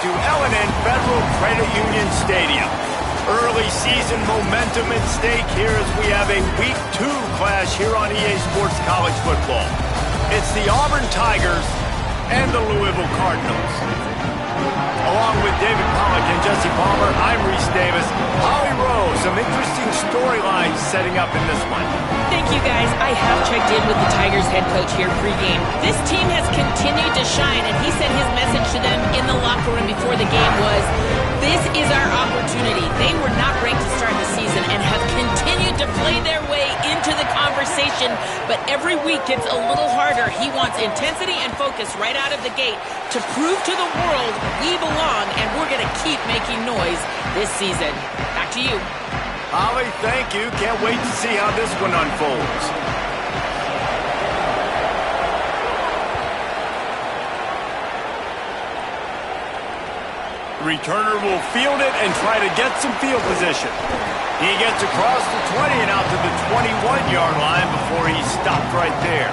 to L&N Federal Credit Union Stadium. Early season momentum at stake here as we have a Week 2 clash here on EA Sports College Football. It's the Auburn Tigers and the Louisville Cardinals. Along with David Pollack and Jesse Palmer, I'm Reese Davis. Holly Rowe, some interesting storylines setting up in this one. Thank you, guys. I have checked in with the Tigers head coach here pregame. This team has continued to shine, and he said his message to them in the locker room before the game was, this is our opportunity. They were not ranked to start the season and have continued to play their way into the conversation, but every week gets a little harder. He wants intensity and focus right out of the gate to prove to the world we belong, and we're going to keep making noise this season. Back to you. Holly, thank you. Can't wait to see how this one unfolds. The returner will field it and try to get some field position. He gets across the 20 and out to the 21-yard line before he stopped right there.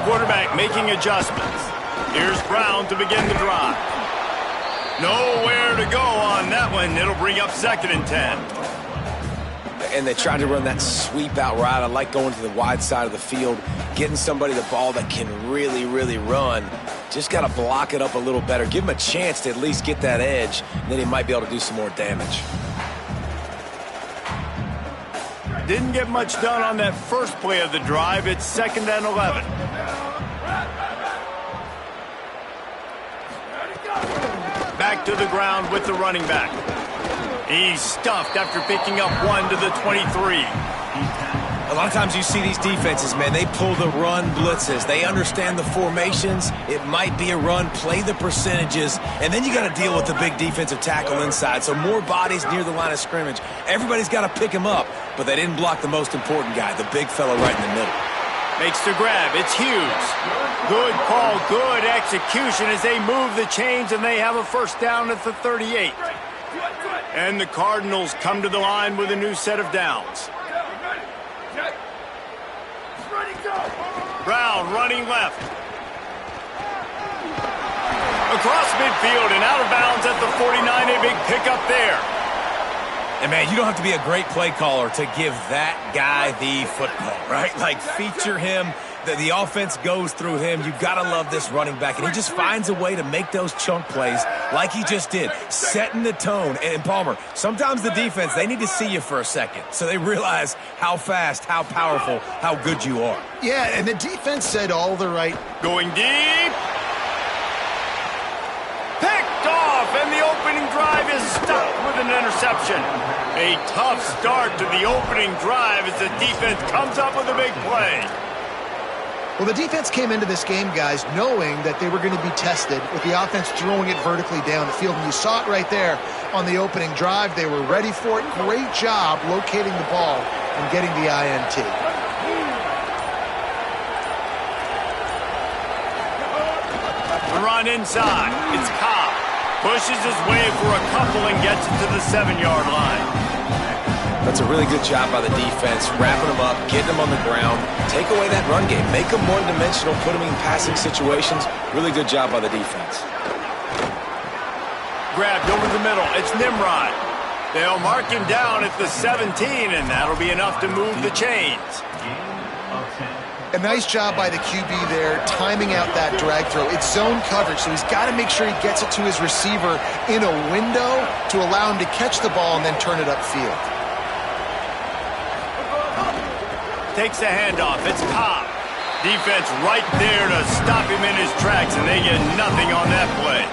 Quarterback making adjustments. Here's Brown to begin the drive. Nowhere to go on that one. It'll bring up 2nd and 10. And they tried to run that sweep out route. I like going to the wide side of the field, getting somebody the ball that can really, really run. Just got to block it up a little better. Give him a chance to at least get that edge, and then he might be able to do some more damage. Didn't get much done on that first play of the drive. It's 2nd and 11. Back to the ground with the running back. He's stuffed after picking up 1 to the 23. A lot of times you see these defenses, man, they pull the run blitzes. They understand the formations. It might be a run, play the percentages, and then you got to deal with the big defensive tackle inside. So more bodies near the line of scrimmage. Everybody's got to pick him up, but they didn't block the most important guy, the big fella right in the middle. Makes the grab. It's Hughes. Good call, good execution as they move the chains, and they have a first down at the 38. And the Cardinals come to the line with a new set of downs. Brown running left. Across midfield and out of bounds at the 49. A big pickup there. And, man, you don't have to be a great play caller to give that guy the football, right? Like, feature him. The offense goes through him. You've got to love this running back. And he just finds a way to make those chunk plays like he just did, setting the tone. And, Palmer, sometimes the defense, they need to see you for a second so they realize how fast, how powerful, how good you are. Yeah, and the defense said all the right. Going deep. Picked off, and the opening drive is stopped with an interception. A tough start to the opening drive as the defense comes up with a big play. Well, the defense came into this game, guys, knowing that they were going to be tested with the offense throwing it vertically down the field. And you saw it right there on the opening drive. They were ready for it. Great job locating the ball and getting the INT. The run inside. It's Cobb. Pushes his way for a couple and gets it to the 7-yard line. That's a really good job by the defense, wrapping them up, getting them on the ground, take away that run game, make them one-dimensional, put them in passing situations. Really good job by the defense. Grabbed over the middle. It's Nimrod. They'll mark him down at the 17, and that'll be enough to move the chains. A nice job by the QB there, timing out that drag throw. It's zone coverage, so he's got to make sure he gets it to his receiver in a window to allow him to catch the ball and then turn it upfield. Takes the handoff. It's Cobb. Defense right there to stop him in his tracks, and they get nothing on that play.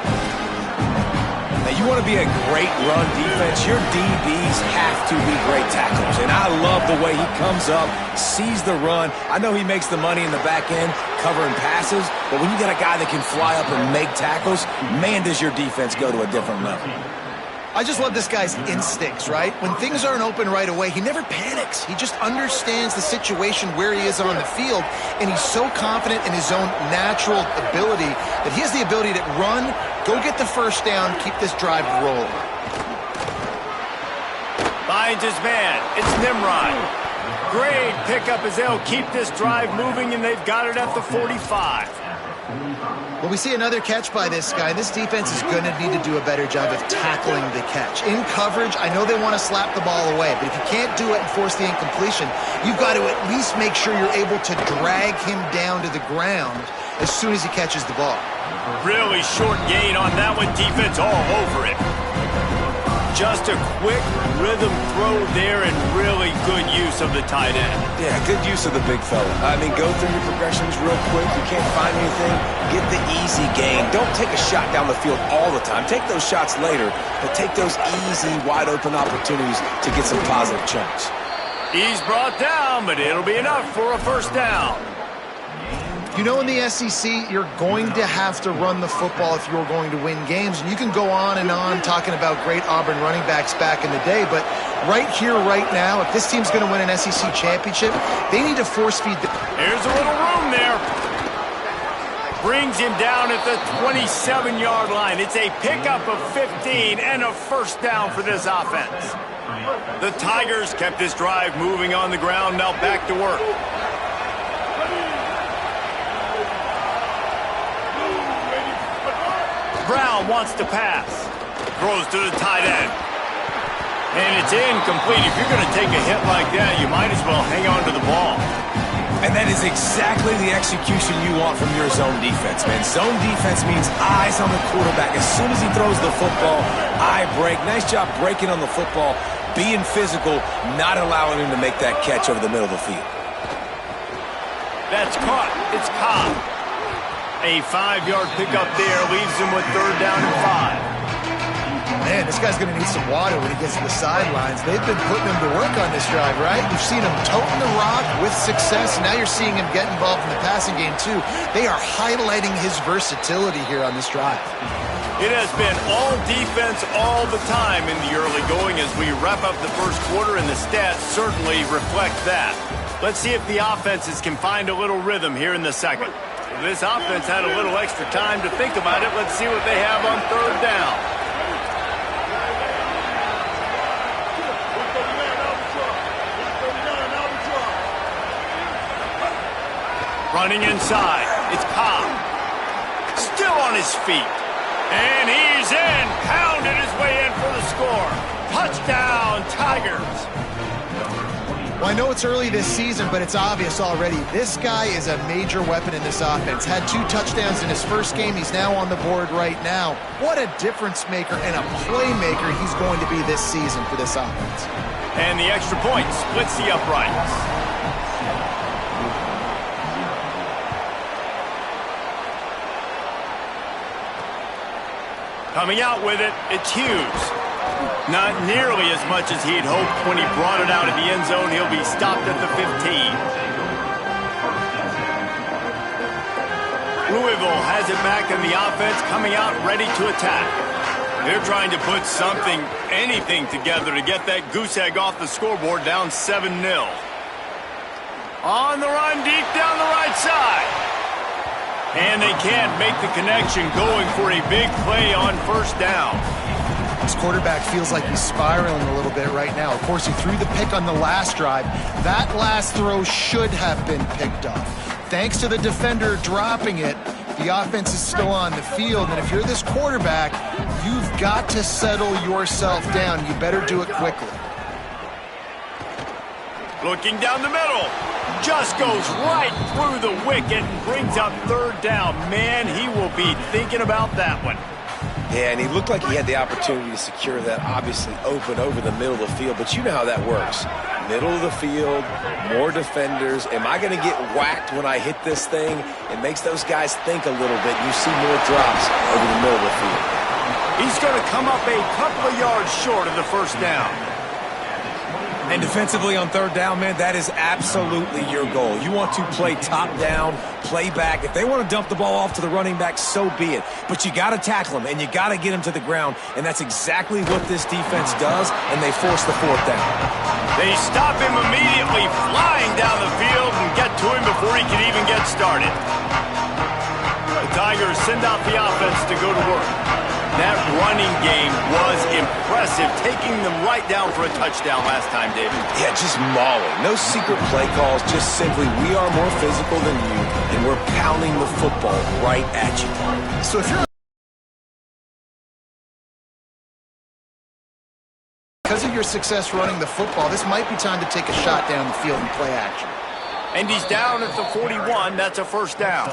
Now, you want to be a great run defense, your DBs have to be great tacklers. And I love the way he comes up, sees the run. I know he makes the money in the back end covering passes, but when you got a guy that can fly up and make tackles, man, does your defense go to a different level. I just love this guy's instincts, right? When things aren't open right away, he never panics. He just understands the situation where he is on the field, and he's so confident in his own natural ability that he has the ability to run, go get the first down, keep this drive rolling. Finds his man. It's Nimrod. Great pickup as they'll keep this drive moving, and they've got it at the 45. Well, we see another catch by this guy. This defense is going to need to do a better job of tackling the catch. In coverage, I know they want to slap the ball away, but if you can't do it and force the incompletion, you've got to at least make sure you're able to drag him down to the ground as soon as he catches the ball. Really short gain on that one. Defense all over it. Just a quick rhythm throw there and really good use of the tight end. Yeah, good use of the big fella. I mean, go through your progressions real quick. You can't find anything, get the easy gain. Don't take a shot down the field all the time. Take those shots later, but take those easy, wide-open opportunities to get some positive chunks. He's brought down, but it'll be enough for a first down. You know, in the SEC, you're going to have to run the football if you're going to win games. And you can go on and on talking about great Auburn running backs back in the day, but right here, right now, if this team's going to win an SEC championship, they need to force feed the... Here's a little room there. Brings him down at the 27-yard line. It's a pickup of 15 and a first down for this offense. The Tigers kept this drive moving on the ground. Now back to work. Brown wants to pass. Throws to the tight end. And it's incomplete. If you're going to take a hit like that, you might as well hang on to the ball. And that is exactly the execution you want from your zone defense, man. Zone defense means eyes on the quarterback. As soon as he throws the football, eye break. Nice job breaking on the football, being physical, not allowing him to make that catch over the middle of the field. That's caught. It's Cobb. A 5-yard pickup there leaves him with third down and 5. Man, this guy's going to need some water when he gets to the sidelines. They've been putting him to work on this drive, right? You've seen him toting the rock with success. Now you're seeing him get involved in the passing game, too. They are highlighting his versatility here on this drive. It has been all defense all the time in the early going as we wrap up the first quarter, and the stats certainly reflect that. Let's see if the offenses can find a little rhythm here in the second. This offense had a little extra time to think about it. Let's see what they have on third down. Running inside. It's Cobb. Still on his feet. And he's in. Pounded his way in for the score. Touchdown, Tigers. Well, I know it's early this season, but it's obvious already. This guy is a major weapon in this offense. Had 2 touchdowns in his first game. He's now on the board right now. What a difference maker and a playmaker he's going to be this season for this offense. And the extra point splits the uprights. Coming out with it, it's Hughes. Not nearly as much as he'd hoped when he brought it out of the end zone. He'll be stopped at the 15. Louisville has it back in the offense, coming out ready to attack. They're trying to put something, anything together to get that goose egg off the scoreboard, down 7-0. On the run, deep down the right side. And they can't make the connection, going for a big play on first down. This quarterback feels like he's spiraling a little bit right now. Of course, he threw the pick on the last drive. That last throw should have been picked off. Thanks to the defender dropping it, the offense is still on the field. And if you're this quarterback, you've got to settle yourself down. You better do it quickly. Looking down the middle. Just goes right through the wicket and brings up third down. Man, he will be thinking about that one. Yeah, and he looked like he had the opportunity to secure that, obviously open over the middle of the field, but you know how that works. Middle of the field, more defenders. Am I going to get whacked when I hit this thing? It makes those guys think a little bit. You see more drops over the middle of the field. He's going to come up a couple of yards short of the first down. And defensively on third down, man, that is absolutely your goal. You want to play top down, play back. If they want to dump the ball off to the running back, so be it. But you got to tackle him, and you got to get him to the ground. And that's exactly what this defense does, and they force the fourth down. They stop him immediately, flying down the field, and get to him before he can even get started. The Tigers send out the offense to go to work. That running game was impressive, taking them right down for a touchdown last time, David. Yeah, just mauling. No secret play calls, just simply we are more physical than you, and we're pounding the football right at you. So if you're because of your success running the football, this might be time to take a shot down the field and play action. And he's down at the 41. That's a first down.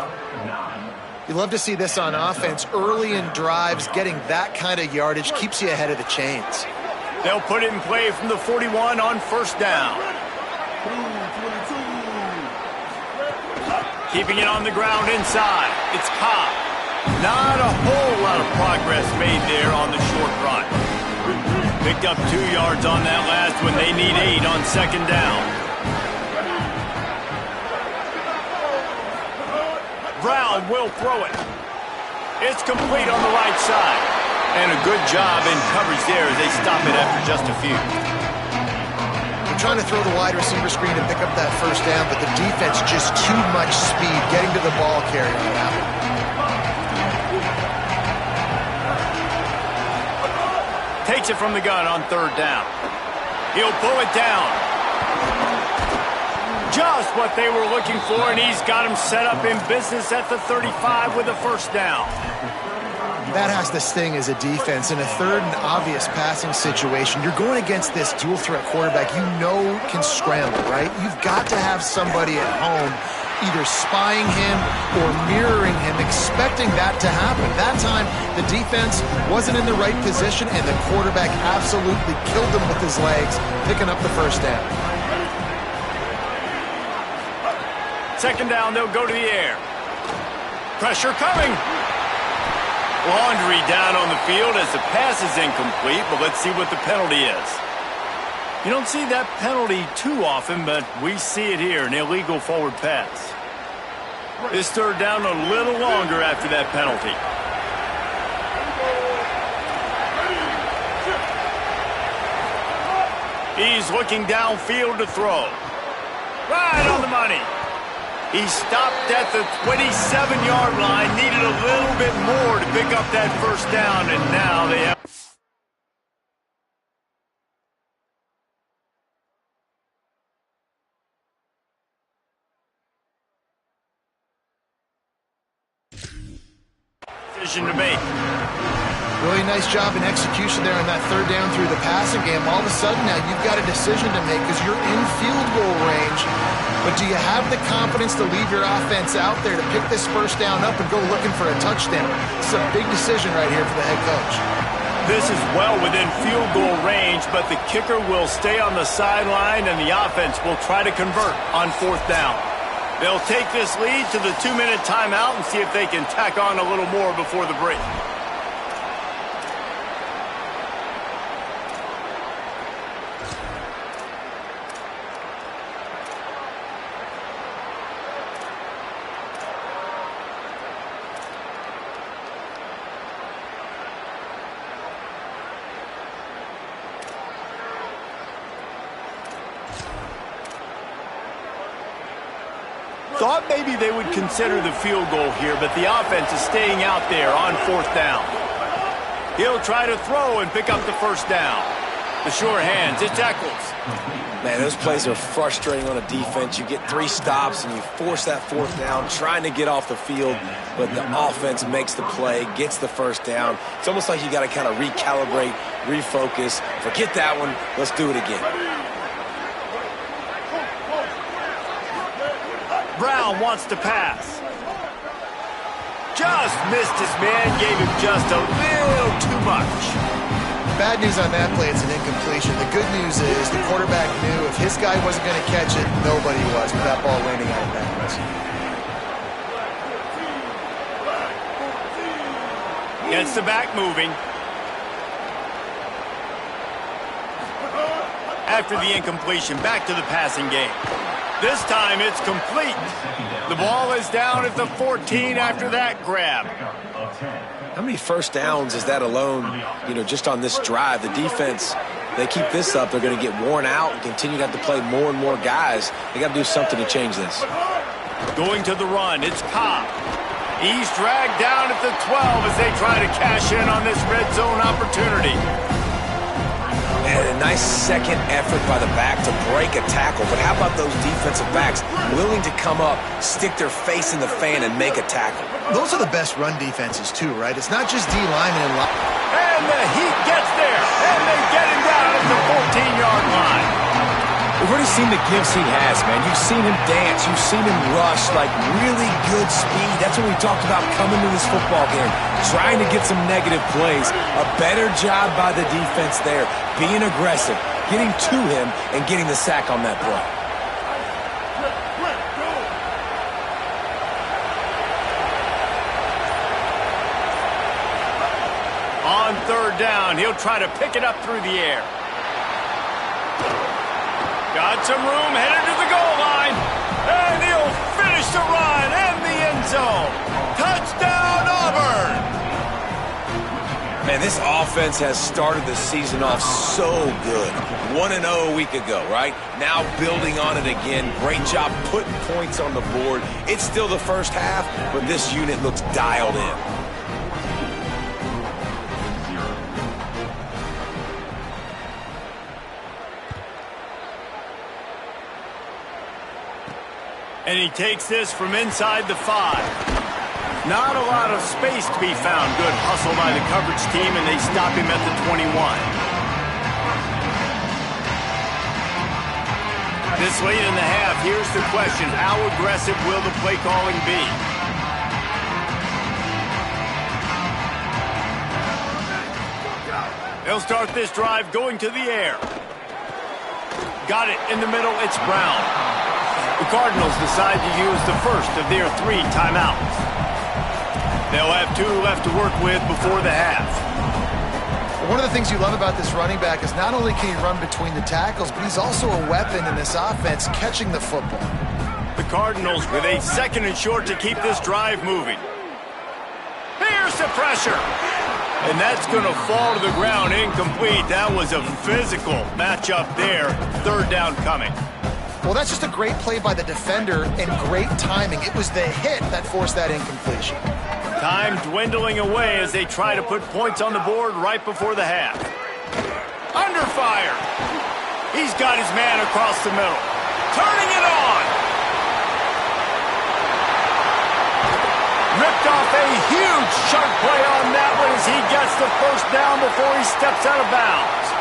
You love to see this on offense. Early in drives, getting that kind of yardage keeps you ahead of the chains. They'll put it in play from the 41 on first down. Keeping it on the ground inside. It's Cobb. Not a whole lot of progress made there on the short run. Picked up 2 yards on that last one. They need 8 on second down. Brown will throw it. It's complete on the right side. And a good job in coverage there as they stop it after just a few. They're trying to throw the wide receiver screen to pick up that first down, but the defense just too much speed getting to the ball carrier on that one. Takes it from the gun on third down. He'll pull it down. Just what they were looking for, and he's got him set up in business at the 35 with a first down. That has to sting as a defense. In a third and obvious passing situation, you're going against this dual-threat quarterback you know can scramble, right? You've got to have somebody at home either spying him or mirroring him, expecting that to happen. That time, the defense wasn't in the right position, and the quarterback absolutely killed him with his legs, picking up the first down. Second down, they'll go to the air. Pressure coming. Laundry down on the field as the pass is incomplete, but let's see what the penalty is. You don't see that penalty too often, but we see it here, an illegal forward pass. This third down a little longer after that penalty. He's looking downfield to throw. Right on the money. He stopped at the 27-yard line, needed a little bit more to pick up that first down, and now they have... decision to make. Really nice job in execution there on that third down through the passing game. All of a sudden now you've got a decision to make because you're in field goal range. But do you have the confidence to leave your offense out there to pick this first down up and go looking for a touchdown? It's a big decision right here for the head coach. This is well within field goal range, but the kicker will stay on the sideline and the offense will try to convert on fourth down. They'll take this lead to the 2-minute timeout and see if they can tack on a little more before the break. Thought maybe they would consider the field goal here, but the offense is staying out there on fourth down. He'll try to throw and pick up the first down. The sure hands, it's Eccles. Man, those plays are frustrating on a defense. You get 3 stops and you force that fourth down, trying to get off the field, but the offense makes the play, gets the first down. It's almost like you got to kind of recalibrate, refocus. Forget that one. Let's do it again. Brown wants to pass. Just missed his man, gave him just a little too much. Bad news on that play, it's an incompletion. The good news is the quarterback knew if his guy wasn't going to catch it, nobody was with that ball landing out of bounds. Gets the back moving. After the incompletion, back to the passing game. This time it's complete. The ball is down at the 14 after that grab. How many first downs is that alone, just on this drive? The defense, they keep this up, they're going to get worn out and continue to have to play more and more guys. They got to do something to change this. Going to the run, it's Cobb. He's dragged down at the 12 as they try to cash in on this red zone opportunity. And a nice second effort by the back to break a tackle. But how about those defensive backs willing to come up, stick their face in the fan, and make a tackle? Those are the best run defenses, too, right? It's not just D linemen and And the Heat gets there, and they get him down at the 14-yard line. We've already seen the gifts he has, man. You've seen him dance. You've seen him rush, like really good speed. That's what we talked about coming to this football game, trying to get some negative plays. A better job by the defense there, being aggressive, getting to him, and getting the sack on that play. On third down, he'll try to pick it up through the air. Got some room, headed to the goal line. And he'll finish the run in the end zone. Touchdown, Auburn! Man, this offense has started the season off so good. 1-0 a week ago, right? Now building on it again. Great job putting points on the board. It's still the first half, but this unit looks dialed in. And he takes this from inside the 5. Not a lot of space to be found. Good hustle by the coverage team, and they stop him at the 21. This late in the half, here's the question. How aggressive will the play calling be? They'll start this drive going to the air. Got it in the middle. It's Brown. The Cardinals decide to use the first of their 3 timeouts. They'll have 2 left to work with before the half. One of the things you love about this running back is not only can he run between the tackles, but he's also a weapon in this offense catching the football. The Cardinals with a 2nd and short to keep this drive moving. Here's the pressure. And that's going to fall to the ground incomplete. That was a physical matchup there. 3rd down coming. Well, that's just a great play by the defender and great timing. It was the hit that forced that incompletion. Time dwindling away as they try to put points on the board right before the half. Under fire. He's got his man across the middle. Turning it on. Ripped off a huge sharp play on that one as he gets the first down before he steps out of bounds.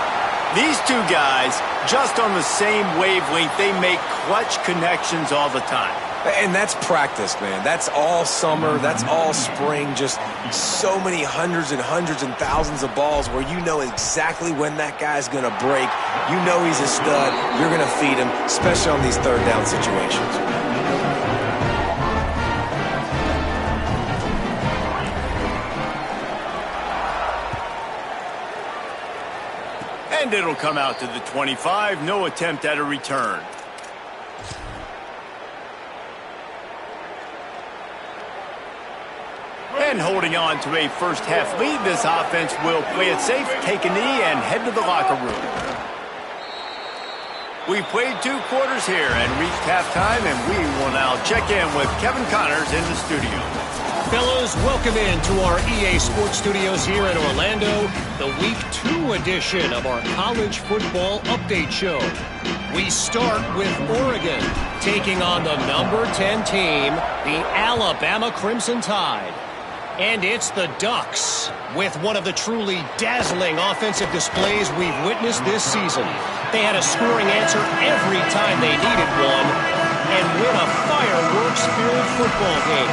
These 2 guys, just on the same wavelength, they make clutch connections all the time. And that's practice, man. That's all summer. That's all spring. Just so many hundreds and thousands of balls where you know exactly when that guy's going to break. You know he's a stud. You're going to feed him, especially on these 3rd down situations. And it'll come out to the 25. No attempt at a return. And holding on to a first half lead, this offense will play it safe, take a knee, and head to the locker room. We played 2 quarters here and reached halftime, and we will now check in with Kevin Connors in the studio. Fellows, welcome into our EA Sports Studios here in Orlando, the Week 2 edition of our College Football Update Show. We start with Oregon, taking on the number 10 team, the Alabama Crimson Tide. And it's the Ducks, with one of the truly dazzling offensive displays we've witnessed this season. They had a scoring answer every time they needed one, and win a fireworks-filled football game.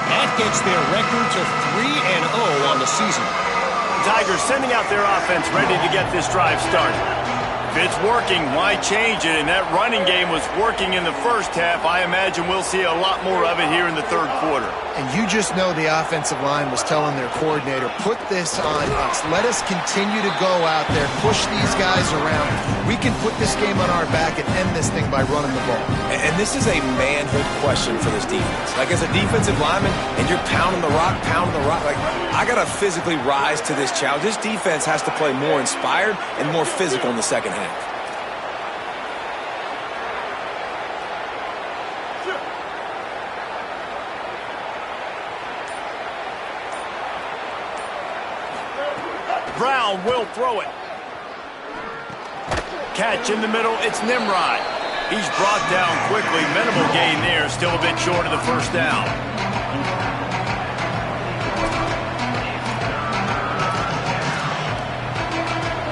That gets their record to 3-0 on the season. Tigers sending out their offense ready to get this drive started. If it's working, why change it? And that running game was working in the first half. I imagine we'll see a lot more of it here in the 3rd quarter. And you just know the offensive line was telling their coordinator, put this on us. Let us continue to go out there, push these guys around. We can put this game on our back and end this thing by running the ball. And this is a manhood question for this defense. Like, as a defensive lineman, and you're pounding the rock, like, I got to physically rise to this challenge. This defense has to play more inspired and more physical in the second half. Brown will throw it. Catch in the middle, it's Nimrod. He's brought down quickly. Minimal gain there, still a bit short of the first down.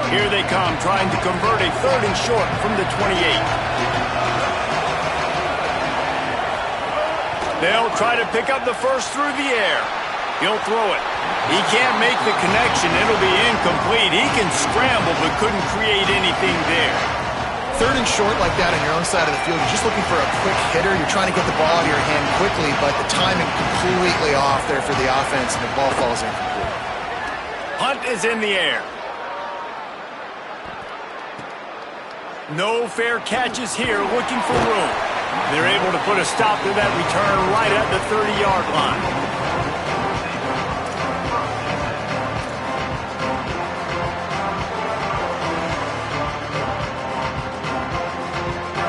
Here they come, trying to convert a 3rd and short from the 28. They'll try to pick up the first through the air. He'll throw it. He can't make the connection. It'll be incomplete. He can scramble, but couldn't create anything there. 3rd and short like that on your own side of the field, you're just looking for a quick hitter. You're trying to get the ball out of your hand quickly, but the timing completely off there for the offense, and the ball falls incomplete. Hunt is in the air. No fair catches here, looking for room. They're able to put a stop to that return right at the 30-yard line.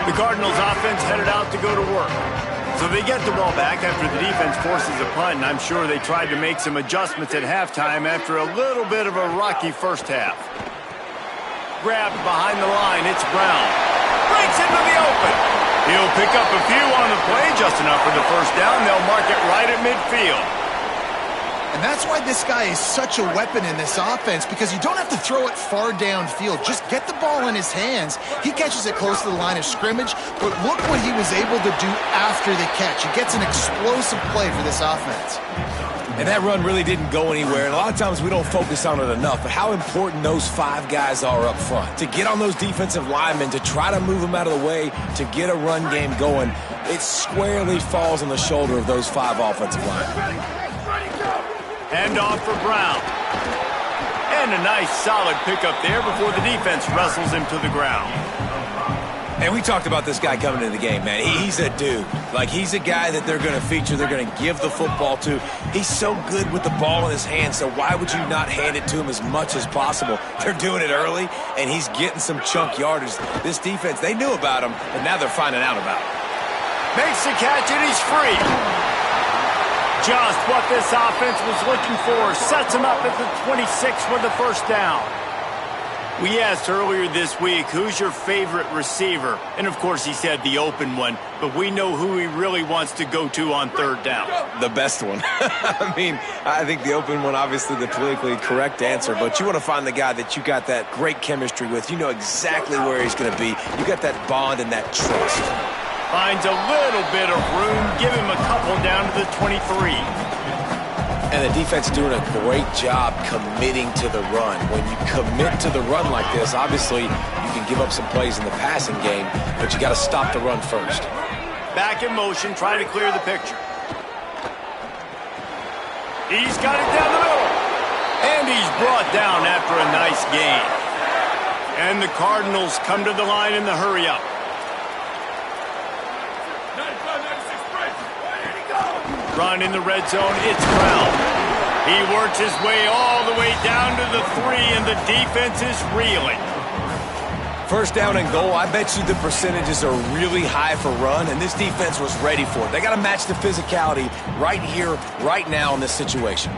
The Cardinals offense headed out to go to work. So they get the ball back after the defense forces a punt, and I'm sure they tried to make some adjustments at halftime after a little bit of a rocky first half. Grabbed behind the line, it's Brown. Breaks into the open. He'll pick up a few on the play, just enough for the first down. They'll mark it right at midfield. And that's why this guy is such a weapon in this offense, because you don't have to throw it far downfield. Just get the ball in his hands. He catches it close to the line of scrimmage, but look what he was able to do after the catch. He gets an explosive play for this offense. And that run really didn't go anywhere. And a lot of times we don't focus on it enough, but how important those 5 guys are up front. To get on those defensive linemen, to try to move them out of the way, to get a run game going, it squarely falls on the shoulder of those 5 offensive linemen. Hand off for Brown. And a nice solid pickup there before the defense wrestles him to the ground. And we talked about this guy coming into the game, man. He's a dude. Like, he's a guy that they're going to feature, they're going to give the football to. He's so good with the ball in his hands, so why would you not hand it to him as much as possible? They're doing it early, and he's getting some chunk yardage. This defense, they knew about him, but now they're finding out about him. Makes the catch, and he's free. Just what this offense was looking for. Sets him up at the 26 with the first down. We asked earlier this week, who's your favorite receiver? And, of course, he said the open one, but we know who he really wants to go to on 3rd down. The best one. I mean, I think the open one, obviously the politically correct answer, but you want to find the guy that you got that great chemistry with. You know exactly where he's going to be. You got that bond and that trust. Finds a little bit of room. Give him a couple down to the 23. And the defense doing a great job committing to the run. When you commit to the run like this, obviously you can give up some plays in the passing game, but you got to stop the run first. Back in motion, trying to clear the picture. He's got it down the middle. And he's brought down after a nice gain. And the Cardinals come to the line in the hurry-up. Run in the red zone, it's Brown. He works his way all the way down to the 3, and the defense is reeling. First down and goal, I bet you the percentages are really high for run, and this defense was ready for it. They got to match the physicality right here, right now in this situation.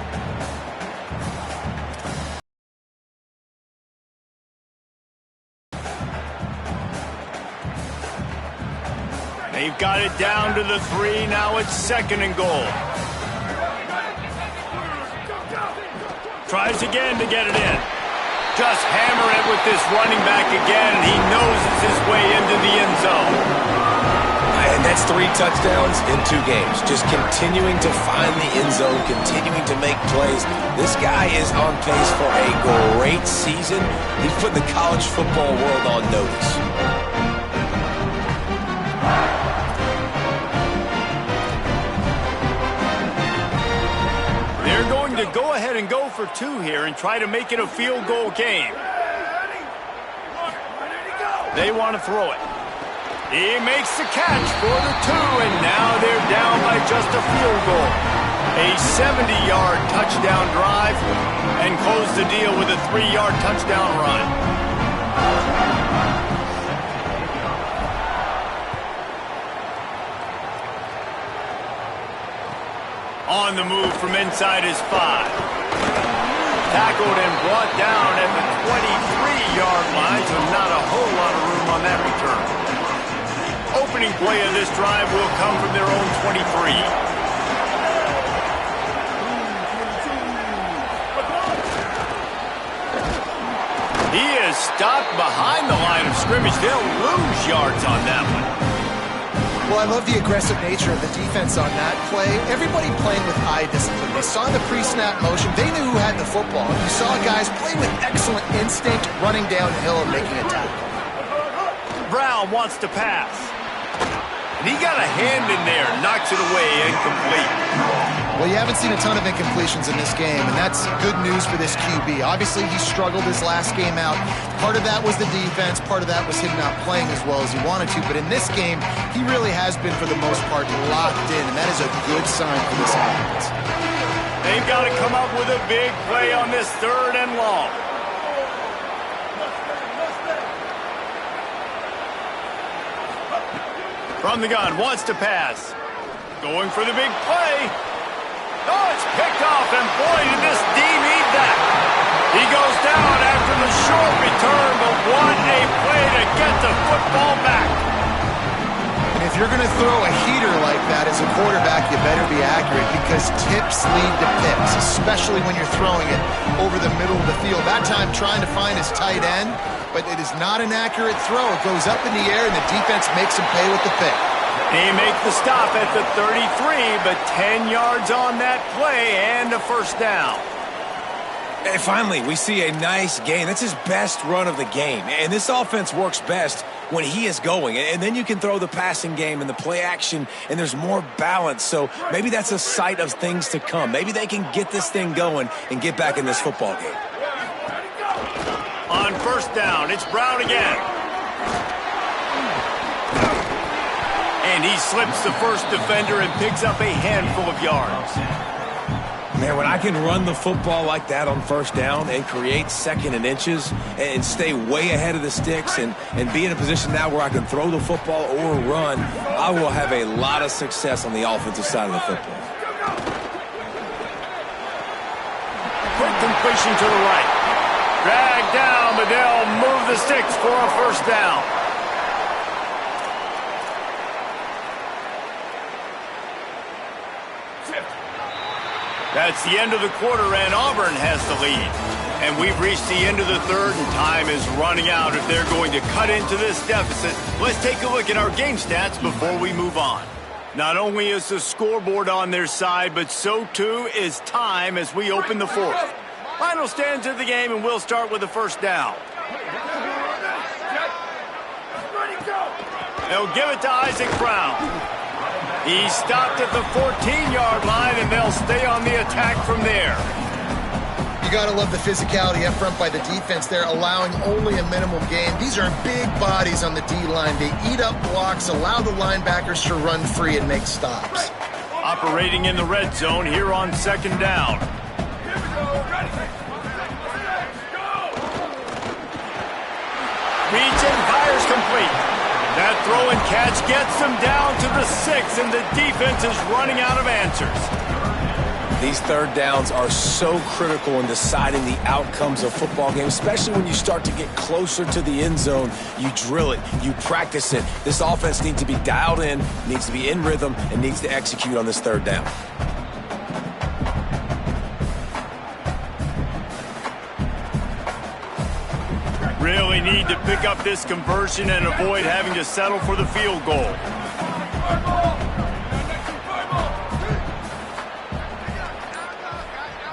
They've got it down to the 3. Now it's 2nd and goal. Tries again to get it in. Just hammer it with this running back again, and he noses his way into the end zone. And that's 3 touchdowns in 2 games. Just continuing to find the end zone, continuing to make plays. This guy is on pace for a great season. He's put the college football world on notice. They're going to go ahead and go for 2 here and try to make it a field goal game. They want to throw it. He makes the catch for the 2, and now they're down by just a field goal. A 70-yard touchdown drive, and close the deal with a 3-yard touchdown run. On the move from inside his 5. tackled and brought down at the 23-yard line, so not a whole lot of room on that return. Opening play of this drive will come from their own 23. He is stopped behind the line of scrimmage. They'll lose yards on that one. Well, I love the aggressive nature of the defense on that play. Everybody playing with eye discipline. They saw the pre-snap motion. They knew who had the football. You saw guys play with excellent instinct, running downhill and making a tackle. Brown wants to pass. And he got a hand in there, knocks it away, incomplete. Well, you haven't seen a ton of incompletions in this game, and that's good news for this QB. Obviously, he struggled his last game out. Part of that was the defense. Part of that was him not playing as well as he wanted to. But in this game, he really has been, for the most part, locked in, and that is a good sign for this offense. They've got to come up with a big play on this 3rd and long. From the gun, wants to pass. Going for the big play. Oh, it's picked off, and boy, did this D need that. He goes down after the short return, but what a play to get the football back. And if you're going to throw a heater like that as a quarterback, you better be accurate, because tips lead to picks, especially when you're throwing it over the middle of the field. That time trying to find his tight end, but it is not an accurate throw. It goes up in the air, and the defense makes him pay with the pick. They make the stop at the 33, but 10 yards on that play and a first down. And finally, we see a nice gain. That's his best run of the game. And this offense works best when he is going. And then you can throw the passing game and the play action, and there's more balance. So maybe that's a sight of things to come. Maybe they can get this thing going and get back in this football game. On first down, it's Brown again. And he slips the first defender and picks up a handful of yards. Man, when I can run the football like that on first down and create 2nd and inches and stay way ahead of the sticks and be in a position now where I can throw the football or run, I will have a lot of success on the offensive side of the football. Quick completion to the right. Dragged down, but they'll move the sticks for a first down. That's the end of the quarter, and Auburn has the lead. And we've reached the end of the 3rd, and time is running out if they're going to cut into this deficit. Let's take a look at our game stats before we move on. Not only is the scoreboard on their side, but so too is time as we open the 4th. Final stands of the game, and we'll start with the first down. They'll give it to Isaac Brown. He's stopped at the 14-yard line, and they'll stay on the attack from there. You got to love the physicality up front by the defense there, allowing only a minimum gain. These are big bodies on the D-line. They eat up blocks, allow the linebackers to run free and make stops. Operating in the red zone here on 2nd down. Reach and fires complete. That throw and catch gets them down to the 6, and the defense is running out of answers. These 3rd downs are so critical in deciding the outcomes of football games, especially when you start to get closer to the end zone. You drill it, you practice it. This offense needs to be dialed in, needs to be in rhythm, and needs to execute on this 3rd down. Really need to pick up this conversion and avoid having to settle for the field goal.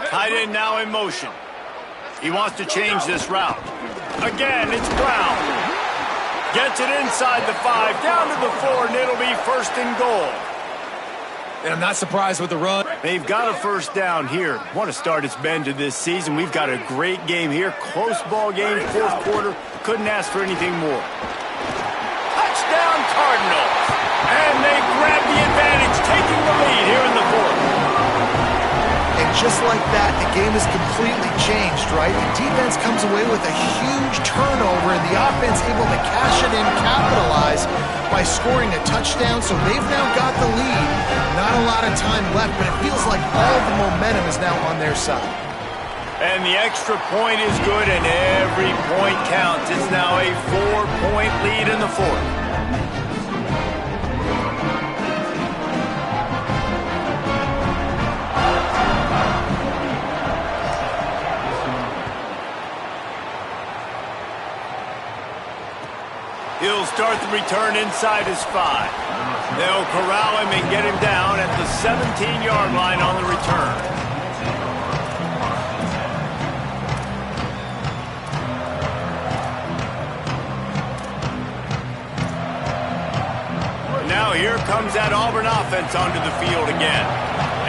Tight end now in motion. He wants to change this route. Again, it's Brown. Gets it inside the 5, down to the 4, and it'll be 1st and goal. And I'm not surprised with the run. They've got a first down here. What a start it's been to this season. We've got a great game here. Close ball game, 4th quarter. Couldn't ask for anything more. Touchdown Cardinals. And they grab the advantage, taking the lead here in the 4th. And just like that, the game is completely changed, right? The defense comes away with a huge turnover, and the offense able to cash it in, capitalize by scoring a touchdown, so they've now got the lead. Not a lot of time left, but it feels like all the momentum is now on their side. And the extra point is good, and every point counts. It's now a 4-point lead in the fourth. He'll start the return inside his 5. They'll corral him and get him down at the 17-yard line on the return. Now here comes that Auburn offense onto the field again.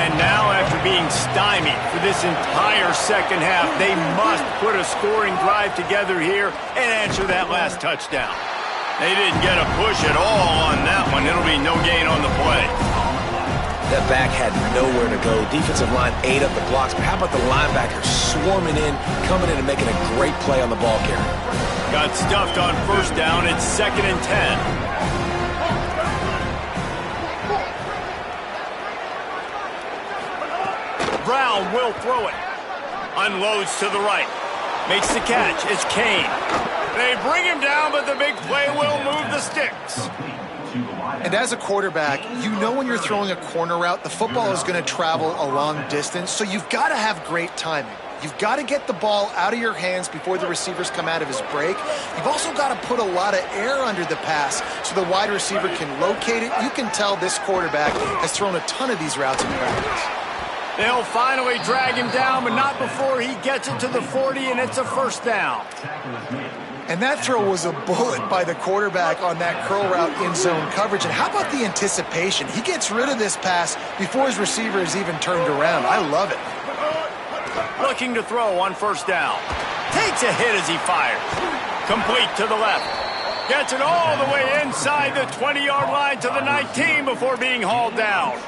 And now after being stymied for this entire second half, they must put a scoring drive together here and answer that last touchdown. They didn't get a push at all on that one. It'll be no gain on the play. That back had nowhere to go. Defensive line ate up the blocks. But how about the linebackers swarming in, coming in and making a great play on the ball carrier? Got stuffed on first down. It's 2nd and 10. Brown will throw it. Unloads to the right. Makes the catch. It's Kane. They bring him down, but the big play will move the sticks. And as a quarterback, you know when you're throwing a corner route, the football is going to travel a long distance, so you've got to have great timing. You've got to get the ball out of your hands before the receivers come out of his break. You've also got to put a lot of air under the pass so the wide receiver can locate it. You can tell this quarterback has thrown a ton of these routes in practice. They'll finally drag him down, but not before he gets it to the 40, and it's a first down. And that throw was a bullet by the quarterback on that curl route in zone coverage. And how about the anticipation? He gets rid of this pass before his receiver is even turned around. I love it. Looking to throw on first down. Takes a hit as he fires. Complete to the left. Gets it all the way inside the 20-yard line to the 19 before being hauled down.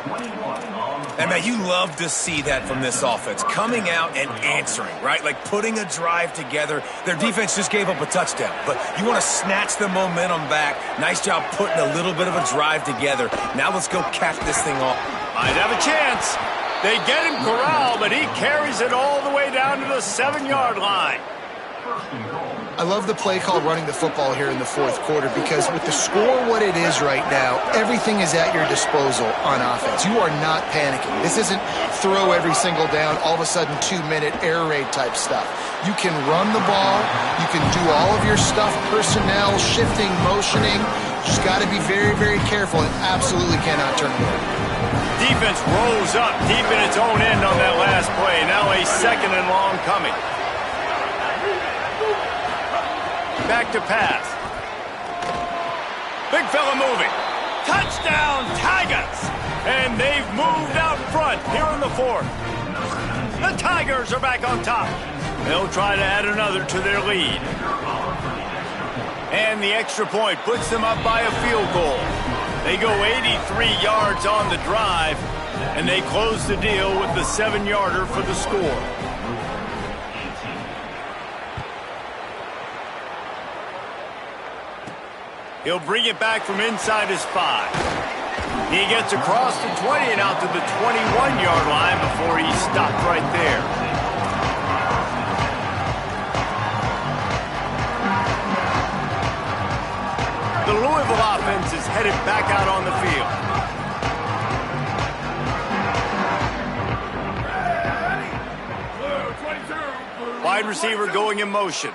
And, man, you love to see that from this offense, coming out and answering, right? Like putting a drive together. Their defense just gave up a touchdown, but you want to snatch the momentum back. Nice job putting a little bit of a drive together. Now let's go cap this thing off. Might have a chance. They get him corralled, but he carries it all the way down to the 7-yard line. I love the play call running the football here in the fourth quarter because with the score what it is right now, everything is at your disposal on offense. You are not panicking. This isn't throw every single down, all of a sudden 2-minute air raid type stuff. You can run the ball. You can do all of your stuff, personnel, shifting, motioning. Just got to be very, very careful and absolutely cannot turn it over. Defense rolls up deep in its own end on that last play. Now a 2nd and long coming. Back to pass. Big fella moving. Touchdown, Tigers! And they've moved out front here in the fourth. The Tigers are back on top. They'll try to add another to their lead. And the extra point puts them up by a field goal. They go 83 yards on the drive, and they close the deal with the 7-yarder for the score. He'll bring it back from inside his 5. He gets across the 20 and out to the 21-yard line before he's stopped right there. The Louisville offense is headed back out on the field. Wide receiver going in motion.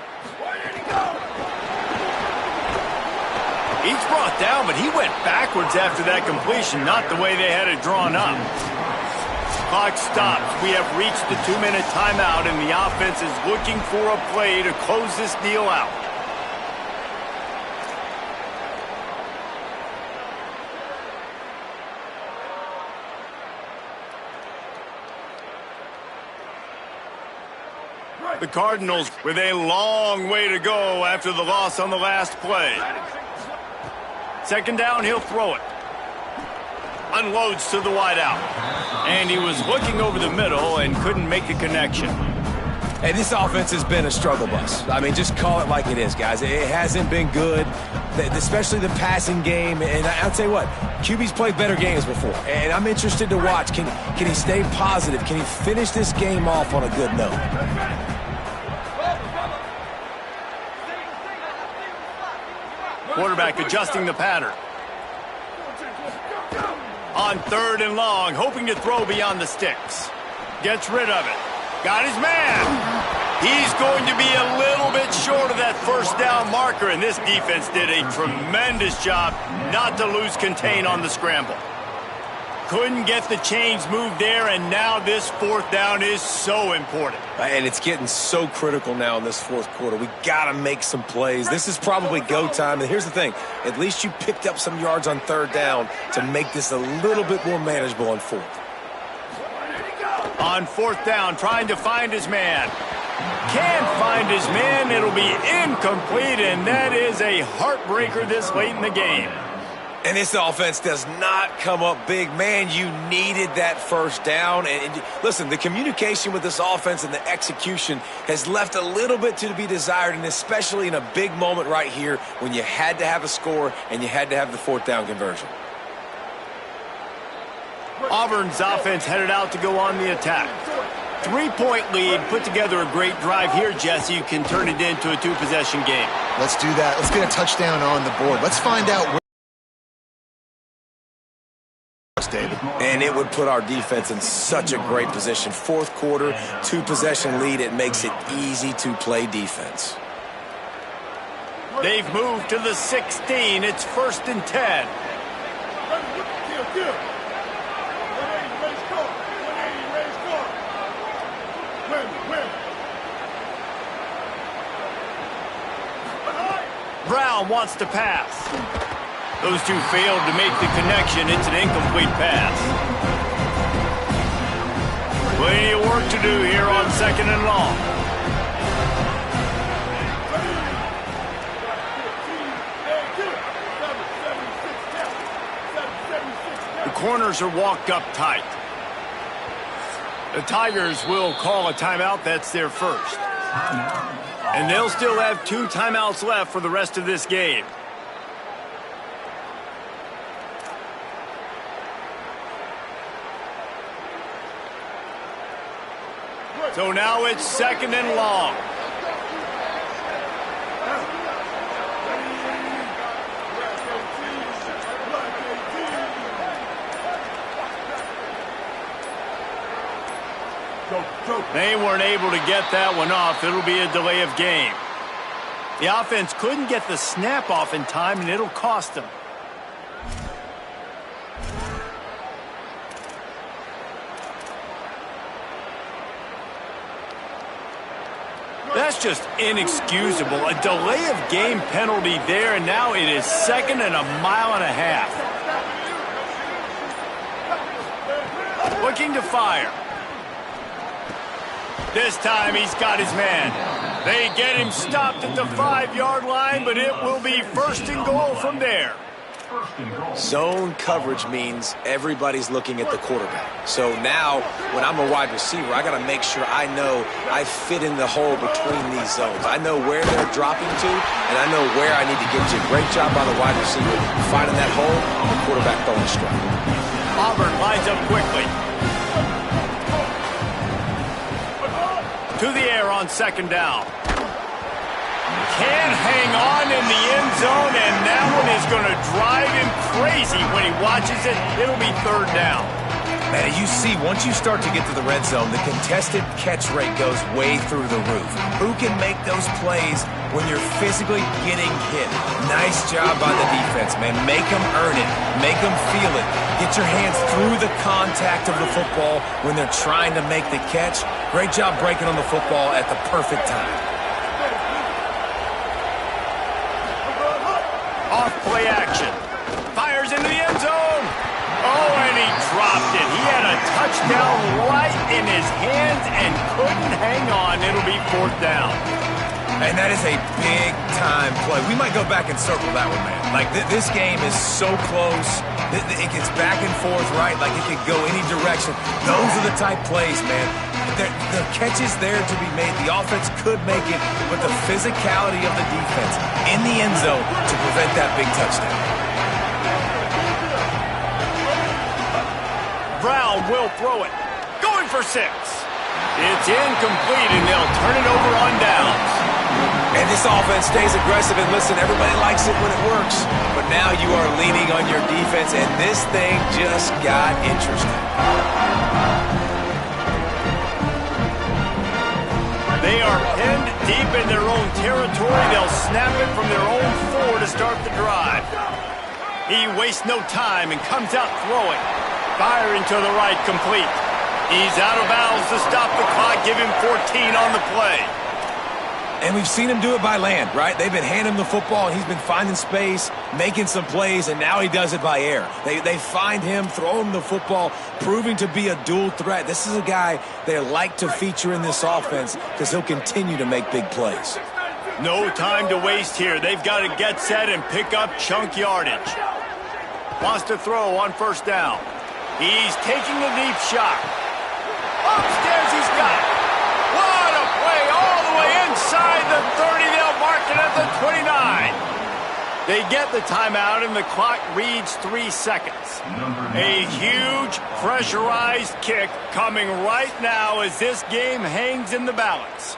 He's brought down, but he went backwards after that completion, not the way they had it drawn up. Clock stops. We have reached the 2-minute timeout, and the offense is looking for a play to close this deal out. The Cardinals with a long way to go after the loss on the last play. 2nd down, he'll throw it. Unloads to the wideout. And he was looking over the middle and couldn't make the connection. Hey, this offense has been a struggle bus. I mean, just call it like it is, guys. It hasn't been good, especially the passing game. And I'll tell you what, QB's played better games before. And I'm interested to watch. Can he stay positive? Can he finish this game off on a good note? Quarterback adjusting the pattern. On 3rd and long, hoping to throw beyond the sticks. Gets rid of it. Got his man. He's going to be a little bit short of that first down marker, and this defense did a tremendous job not to lose contain on the scramble. Couldn't get the chains moved there, and now this 4th down is so important. And it's getting so critical now in this 4th quarter. We got to make some plays. This is probably go time. And here's the thing. At least you picked up some yards on 3rd down to make this a little bit more manageable on 4th. On 4th down, trying to find his man. Can't find his man. It'll be incomplete, and that is a heartbreaker this late in the game. And this offense does not come up big. Man, you needed that 1st down. And listen, the communication with this offense and the execution has left a little bit to be desired, and especially in a big moment right here when you had to have a score and you had to have the 4th down conversion. Auburn's offense headed out to go on the attack. 3-point lead, put together a great drive here, Jesse. You can turn it into a 2-possession game. Let's do that. Let's get a touchdown on the board. Let's find out where David. And it would put our defense in such a great position. 4th quarter, 2-possession lead. It makes it easy to play defense. They've moved to the 16. It's 1st and 10. Brown wants to pass. Those two failed to make the connection. It's an incomplete pass. Plenty of work to do here on 2nd and long. The corners are walked up tight. The Tigers will call a timeout. That's their first. And they'll still have 2 timeouts left for the rest of this game. So now it's 2nd and long. They weren't able to get that one off. It'll be a delay of game. The offense couldn't get the snap off in time, and it'll cost them. That's just inexcusable. A delay of game penalty there, and now it is 2nd and a mile and a half. Looking to fire. This time he's got his man. They get him stopped at the 5-yard line, but it will be 1st and goal from there. Zone coverage means everybody's looking at the quarterback. So now, when I'm a wide receiver, I got to make sure I know I fit in the hole between these zones. I know where they're dropping to, and I know where I need to get to. Great job by the wide receiver finding that hole, and the quarterback throwing a strike. Auburn lines up quickly. To the air on 2nd down. Can't hang on in the end zone, and that one is going to drive him crazy when he watches it. It'll be 3rd down. Man, you see, once you start to get to the red zone, the contested catch rate goes way through the roof. Who can make those plays when you're physically getting hit? Nice job by the defense, man. Make them earn it. Make them feel it. Get your hands through the contact of the football when they're trying to make the catch. Great job breaking on the football at the perfect time. Off play action. Fires into the end zone. Oh, and he dropped it. He had a touchdown right in his hands and couldn't hang on. It'll be 4th down. And that is a big-time play. We might go back and circle that one, man. Like, this game is so close. It gets back and forth, right? Like, it could go any direction. Those are the type plays, man. The catch is there to be made. The offense could make it, but the physicality of the defense in the end zone to prevent that big touchdown. Brown will throw it. Going for 6. It's incomplete, and they'll turn it over on downs. And this offense stays aggressive, and listen, everybody likes it when it works. But now you are leaning on your defense, and this thing just got interesting. They are pinned deep in their own territory. They'll snap it from their own 4 to start the drive. He wastes no time and comes out throwing. Firing to the right, complete. He's out of bounds to stop the clock, give him 14 on the play. And we've seen him do it by land, right? They've been handing him the football, and he's been finding space, making some plays, and now he does it by air. They find him, throw him the football, proving to be a dual threat. This is a guy they like to feature in this offense because he'll continue to make big plays. No time to waste here. They've got to get set and pick up chunk yardage. Wants to throw on first down. He's taking a deep shot. Upstairs he's got it. What a play all the way inside the 30. They'll mark it at the 29. They get the timeout, and the clock reads 3 seconds. A huge pressurized kick coming right now as this game hangs in the balance.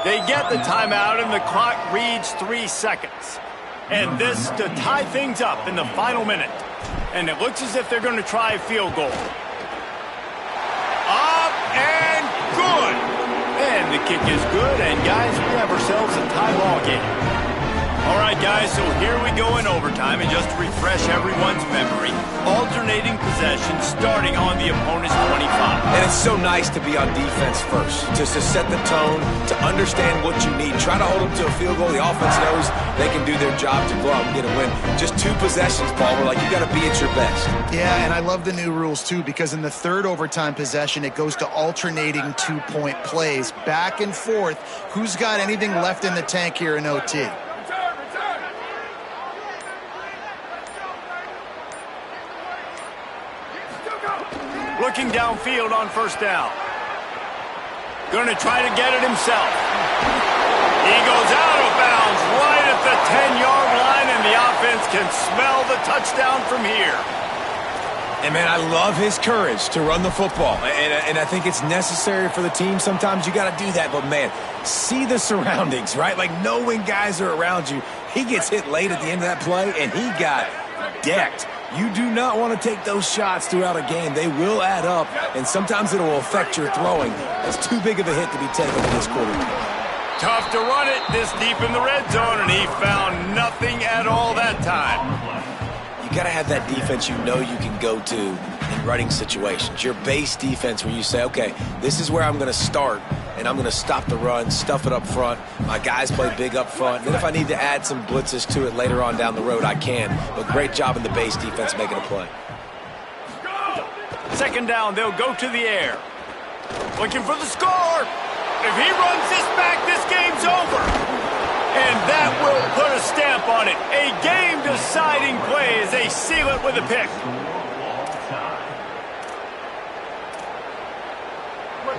They get the timeout, and the clock reads 3 seconds. And this to tie things up in the final minute. And it looks as if they're going to try a field goal. Up and good. And the kick is good. And, guys, we have ourselves a tie ball game. All right, guys, so here we go in overtime. And just to refresh everyone's memory, alternating possession starting on the opponent's 25. And it's so nice to be on defense first, just to set the tone, to understand what you need. Try to hold them to a field goal. The offense knows they can do their job to go out and get a win. Just 2 possessions, Paul. We're like, you got to be at your best. Yeah, and I love the new rules, too, because in the 3rd overtime possession, it goes to alternating 2-point plays. Back and forth. Who's got anything left in the tank here in OT? Looking downfield on first down. Going to try to get it himself. He goes out of bounds right at the 10-yard line, and the offense can smell the touchdown from here. And, man, I love his courage to run the football. And I think it's necessary for the team. Sometimes you got to do that. But, man, see the surroundings, right? Like, know when guys are around you. He gets hit late at the end of that play, and he got decked. You do not want to take those shots throughout a game. They will add up, and sometimes it will affect your throwing. It's too big of a hit to be taken for this quarterback. Tough to run it this deep in the red zone, and he found nothing at all that time. You got to have that defense you know you can go to in running situations. Your base defense where you say, okay, this is where I'm going to start, and I'm going to stop the run, stuff it up front. My guys play big up front. Then if I need to add some blitzes to it later on down the road, I can. But great job in the base defense making a play. Second down, they'll go to the air. Looking for the score. If he runs this back, this game's over. And that will put a stamp on it. A game-deciding play as they seal it with a pick.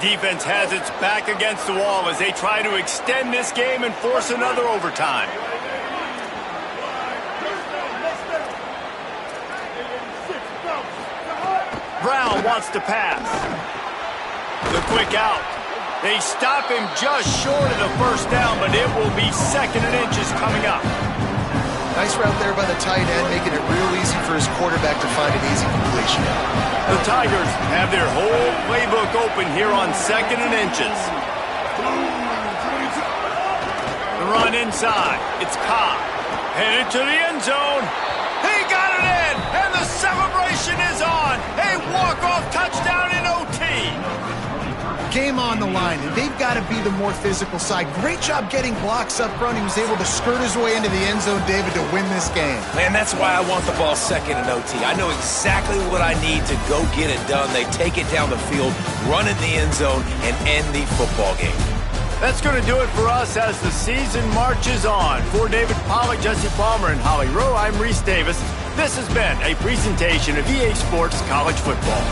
Defense has its back against the wall as they try to extend this game and force another overtime. Brown wants to pass. The quick out. They stop him just short of the first down, but it will be 2nd and inches coming up. Nice route there by the tight end, making it real easy for his quarterback to find an easy completion. The Tigers have their whole playbook open here on 2nd and inches. The run inside. It's Cobb. Headed to the end zone. He got it in, and the celebration is on. A walk-off touchdown in OT. Game on the line, and they've got to be the more physical side. Great job getting blocks up front. He was able to skirt his way into the end zone, David, to win this game. Man, that's why I want the ball 2nd in OT. I know exactly what I need to go get it done. They take it down the field, run in the end zone, and end the football game. That's going to do it for us as the season marches on. For David Pollack, Jesse Palmer, and Holly Rowe, I'm Reese Davis. This has been a presentation of EA Sports College Football.